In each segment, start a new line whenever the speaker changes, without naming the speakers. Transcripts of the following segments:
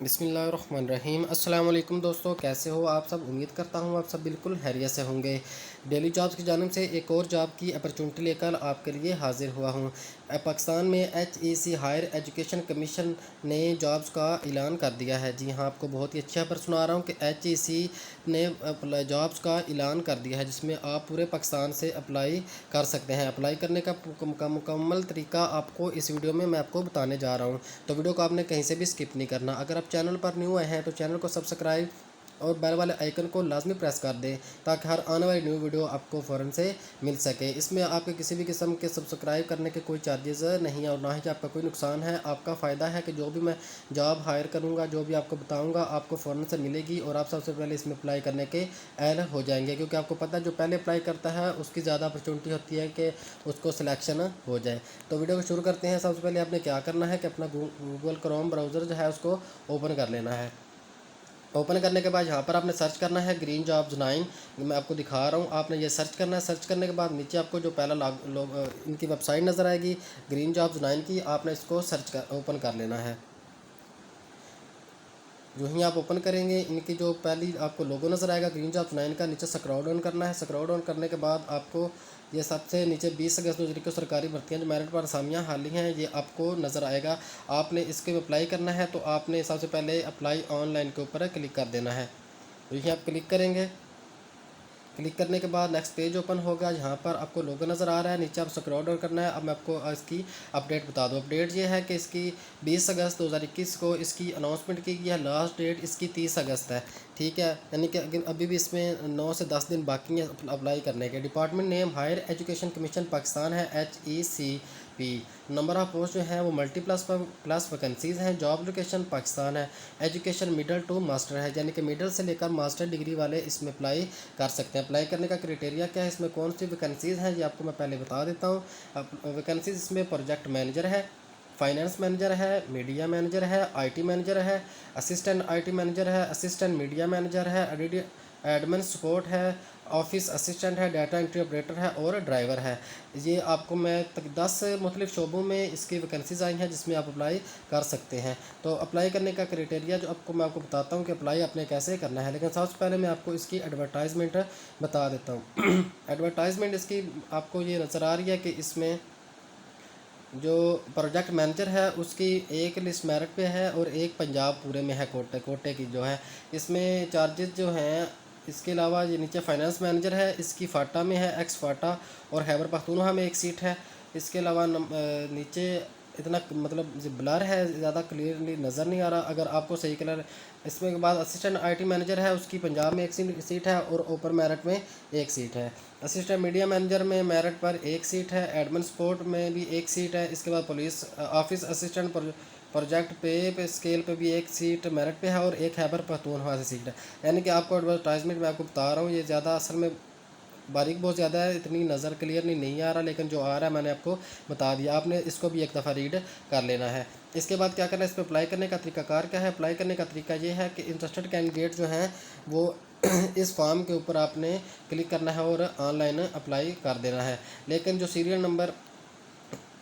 बिस्मिल्लाहिर्रहमानिर्रहीम। अस्सलाम वालेकुम दोस्तों, कैसे हो आप सब। उम्मीद करता हूँ आप सब बिल्कुल खैरियत से होंगे। डेली जॉब्स की जानिब से एक और जॉब की अपॉर्चुनिटी लेकर आपके लिए हाजिर हुआ हूँ। पाकिस्तान में HEC हायर एजुकेशन कमीशन ने जॉब्स का ऐलान कर दिया है। जी हाँ, आपको बहुत ही अच्छी खबर सुना रहा हूँ कि HEC ने जॉब्स का ऐलान कर दिया है, जिसमें आप पूरे पाकिस्तान से अप्लाई कर सकते हैं। अप्लाई करने का मुकम्मल तरीका आपको इस वीडियो में मैं आपको बताने जा रहा हूँ, तो वीडियो को आपने कहीं से भी स्किप नहीं करना। अगर आप चैनल पर न्यू आए हैं तो चैनल को सब्सक्राइब और बेल वाले आइकन को लाजमी प्रेस कर दें, ताकि हर आने वाली न्यू वीडियो आपको फ़ौरन से मिल सके। इसमें आपके किसी भी किस्म के सब्सक्राइब करने के कोई चार्जेस नहीं है और ना ही आपका कोई नुकसान है। आपका फ़ायदा है कि जो भी मैं जॉब हायर करूँगा, जो भी आपको बताऊँगा, आपको फ़ौरन से मिलेगी और आप सबसे पहले इसमें अप्लाई करने के अहल हो जाएंगे, क्योंकि आपको पता है जो पहले अप्लाई करता है उसकी ज़्यादा अपॉर्चुनिटी होती है कि उसको सिलेक्शन हो जाए। तो वीडियो को शुरू करते हैं। सबसे पहले आपने क्या करना है कि अपना गूगल क्रोम ब्राउज़र जो है उसको ओपन कर लेना है। ओपन करने के बाद यहाँ पर आपने सर्च करना है ग्रीन जॉब्स 9। मैं आपको दिखा रहा हूँ, आपने ये सर्च करना है। सर्च करने के बाद नीचे आपको जो पहला इनकी वेबसाइट नज़र आएगी ग्रीन जॉब्स 9 की, आपने इसको ओपन कर लेना है। जो ही आप ओपन करेंगे, इनकी जो पहली आपको लोगो नज़र आएगा ग्रीन जॉब्स 9 का, नीचे स्क्रॉल डाउन करना है। स्क्रॉल डाउन करने के बाद आपको ये सबसे नीचे 20 अगस्त 2021 को सरकारी भर्तियां जो मेरिट पर असामियाँ हाली हैं, ये आपको नज़र आएगा। आपने इसके में अप्लाई करना है, तो आपने सबसे पहले अप्लाई ऑनलाइन के ऊपर क्लिक कर देना है। तो यही आप क्लिक करेंगे। क्लिक करने के बाद नेक्स्ट पेज ओपन होगा। यहाँ पर आपको लोगो नज़र आ रहा है, नीचे आप स्क्रॉल डाउन करना है। अब मैं आपको इसकी अपडेट बता दूँ। अपडेट ये है कि इसकी 20 अगस्त 2021 को इसकी अनाउंसमेंट की गई है। लास्ट डेट इसकी 30 अगस्त है। ठीक है, यानी कि अभी भी इसमें 9 से 10 दिन बाकी हैं अप्लाई करने के। Department name higher education commission Pakistan है, HECP। नंबर ऑफ पोस्ट जो है वो प्लस वैकेंसीज़ हैं। जॉब लोकेशन पाकिस्तान है। एजुकेशन मिडल टू मास्टर है, यानी कि मिडल से लेकर मास्टर डिग्री वाले इसमें अप्लाई कर सकते हैं। अप्लाई करने का क्राइटेरिया क्या है, इसमें कौन सी वैकेंसीज़ हैं, ये आपको मैं पहले बता देता हूँ। अब वैकेंसीज इसमें प्रोजेक्ट मैनेजर है, फाइनेंस मैनेजर है, मीडिया मैनेजर है, IT मैनेजर है, असिस्टेंट IT मैनेजर है, असिस्टेंट मीडिया मैनेजर है, एडमिन सपोर्ट है, ऑफिस असिस्टेंट है, डाटा एंट्री ऑपरेटर है और ड्राइवर है। ये आपको मैं तक 10 मुख्तलिफ शोबों में इसकी वैकेंसीज़ आई हैं, जिसमें आप अप्लाई कर सकते हैं। तो अप्लाई करने का क्राइटेरिया जो मैं आपको बताता हूँ कि अप्लाई आपने कैसे करना है, लेकिन सबसे पहले मैं आपको इसकी एडवर्टाइजमेंट बता देता हूँ। एडवर्टाइजमेंट इसकी आपको ये नज़र आ रही है कि इसमें जो प्रोजेक्ट मैनेजर है उसकी एक लिस्ट मेरिट पे है और एक पंजाब पूरे में है, कोटे की जो है। इसमें चार्जेस जो हैं, इसके अलावा ये नीचे फाइनेंस मैनेजर है, इसकी फ़ाटा में है, एक्स फ़ाटा और खैबर पख्तूनख्वा में एक सीट है। इसके अलावा नीचे इतना मतलब ब्लर है, ज़्यादा क्लियरली नज़र नहीं आ रहा। अगर आपको सही कलर इसमें के बाद असिस्टेंट IT मैनेजर है, उसकी पंजाब में एक सीट है और ओपन मेरिट में एक सीट है। असिस्टेंट मीडिया मैनेजर में मेरिट पर एक सीट है, एडमिन सपोर्ट में भी एक सीट है। इसके बाद पुलिस ऑफिस असिस्टेंट प्रोजेक्ट पे स्केल पे भी एक सीट मेरिट पे है और एक खैबर पख्तूनख्वा से सीट है। यानी कि आपको एडवर्टाइजमेंट मैं आपको बता रहा हूँ, ये ज़्यादा असल में बारीक बहुत ज़्यादा है, इतनी नज़र क्लियरली नहीं आ रहा, लेकिन जो आ रहा है मैंने आपको बता दिया। आपने इसको भी एक दफ़ा रीड कर लेना है। इसके बाद क्या करना है, इस पर अप्लाई करने का तरीकाकार क्या है। अप्लाई करने का तरीका ये है कि इंटरेस्टेड कैंडिडेट जो हैं वो इस फॉर्म के ऊपर आपने क्लिक करना है और ऑनलाइन अप्लाई कर देना है। लेकिन जो सीरियल नंबर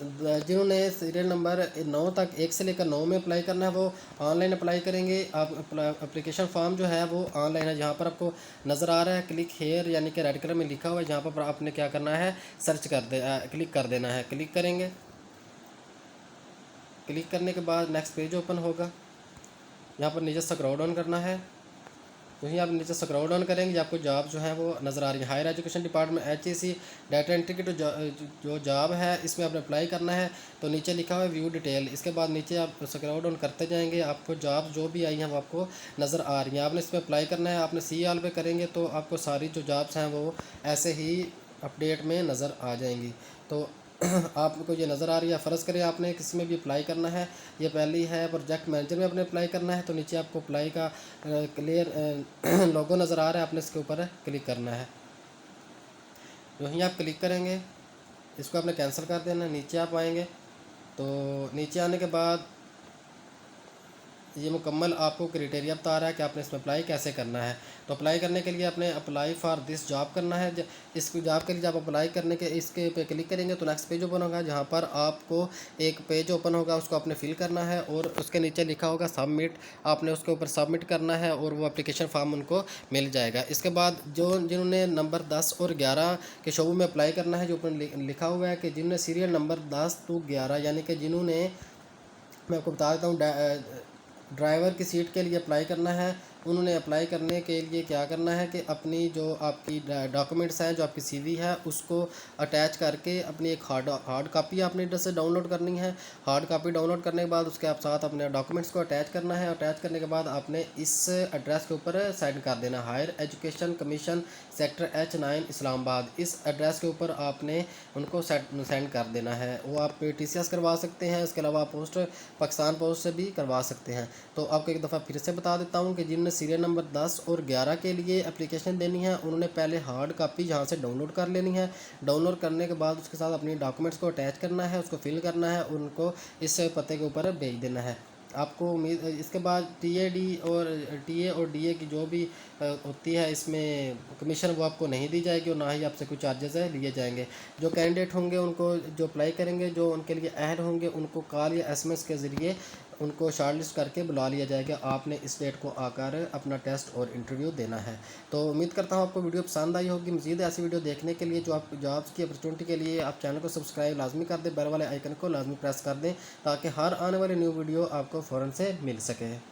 जिन्होंने सीरियल नंबर 9 तक 1 से लेकर 9 में अप्लाई करना है, वो ऑनलाइन अप्लाई करेंगे। आप अप्लीकेशन फॉर्म जो है वो ऑनलाइन है। जहाँ पर आपको नज़र आ रहा है क्लिक हेयर, यानी कि रेड कलर में लिखा हुआ है, जहाँ पर आपने क्या करना है, क्लिक कर देना है। क्लिक करेंगे। क्लिक करने के बाद नेक्स्ट पेज ओपन होगा। यहाँ पर नीचे स्क्रॉल डाउन करना है। वहीं आप नीचे स्क्रॉल डाउन करेंगे, आपको जॉब जो है वो नज़र आ रही है। Higher education department HEC data entry की जो जॉब है, इसमें आपने अप्लाई करना है। तो नीचे लिखा हुआ है व्यू डिटेल। इसके बाद नीचे आप स्क्रॉल डाउन करते जाएंगे, आपको जॉब जो भी आई हैं वो आपको नज़र आ रही हैं। आपने इसमें अप्लाई करना है। आपने सी ऑल पे करेंगे तो आपको सारी जो जॉब्स हैं वो ऐसे ही अपडेट में नज़र आ जाएंगी। तो आपको ये नज़र आ रही है। फ़र्ज़ करें आपने किसी में भी अप्लाई करना है, ये पहली है प्रोजेक्ट मैनेजर में आपने अप्लाई करना है, तो नीचे आपको अप्लाई का क्लियर लोगो नज़र आ रहा है, आपने इसके ऊपर क्लिक करना है। वहीं आप क्लिक करेंगे, इसको आपने कैंसिल कर देना है। नीचे आप आएंगे, तो नीचे आने के बाद ये मुकम्मल आपको क्राइटेरिया बता रहा है कि आपने इसमें अप्लाई कैसे करना है। तो अप्लाई करने के लिए आपने अप्लाई फॉर दिस जॉब करना है। इस जॉब के लिए जब अप्लाई करने के इसके पे क्लिक करेंगे तो नेक्स्ट पेज ओपन होगा, जहाँ पर आपको एक पेज ओपन होगा, उसको आपने फिल करना है और उसके नीचे लिखा होगा सबमिट। आपने उसके ऊपर सबमिट करना है और वो एप्लीकेशन फॉर्म उनको मिल जाएगा। इसके बाद जिन्होंने नंबर 10 और 11 के शोबों में अप्लाई करना है, जो ऊपर लिखा हुआ है कि जिन्होंने सीरियल नंबर 10 to 11 यानी कि जिन्होंने, मैं आपको बता देता हूँ, ड्राइवर की सीट के लिए अप्लाई करना है। उन्होंने अप्लाई करने के लिए क्या करना है कि अपनी जो आपकी डॉक्यूमेंट्स हैं, जो आपकी सीवी है, उसको अटैच करके अपनी एक हार्ड कापी आपने इधर से डाउनलोड करनी है। हार्ड कापी डाउनलोड करने के बाद उसके आप साथ अपने डॉक्यूमेंट्स को अटैच करना है। अटैच करने के बाद आपने इस एड्रेस के ऊपर सेंड कर देना, higher education commission sector H9 Islamabad. इस एड्रेस के ऊपर आपने उनको सेंड कर देना है। वो आप TCS करवा सकते हैं, इसके अलावा पोस्ट पाकिस्तान पोस्ट से भी करवा सकते हैं। तो आपको एक दफ़ा फिर से बता देता हूँ कि जिनने सीरियल नंबर 10 और 11 के लिए एप्लीकेशन देनी है, उन्होंने पहले हार्ड कापी यहाँ से डाउनलोड कर लेनी है। डाउनलोड करने के बाद उसके साथ अपनी डॉक्यूमेंट्स को अटैच करना है, उसको फिल करना है, उनको इस पते के ऊपर भेज देना है। आपको उम्मीद, इसके बाद TA और DA की जो भी होती है इसमें कमीशन, वो आपको नहीं दी जाएगी और ना ही आपसे कोई चार्जेस है लिए जाएंगे। जो कैंडिडेट होंगे उनको, जो अप्लाई करेंगे, जो उनके लिए अहल होंगे, उनको कॉल या SMS के ज़रिए उनको शॉर्टलिस्ट करके बुला लिया जाएगा। आपने इस डेट को आकर अपना टेस्ट और इंटरव्यू देना है। तो उम्मीद करता हूँ आपको वीडियो पसंद आई होगी। मज़ीद ऐसी वीडियो देखने के लिए, जो आप जॉब्स की अपॉर्चुनिटी के लिए, आप चैनल को सब्सक्राइब लाजमी कर दें, बेल वाले आइकन को लाजमी प्रेस कर दें, ताकि हर आने वाली न्यू वीडियो आपको फ़ौरन से मिल सके।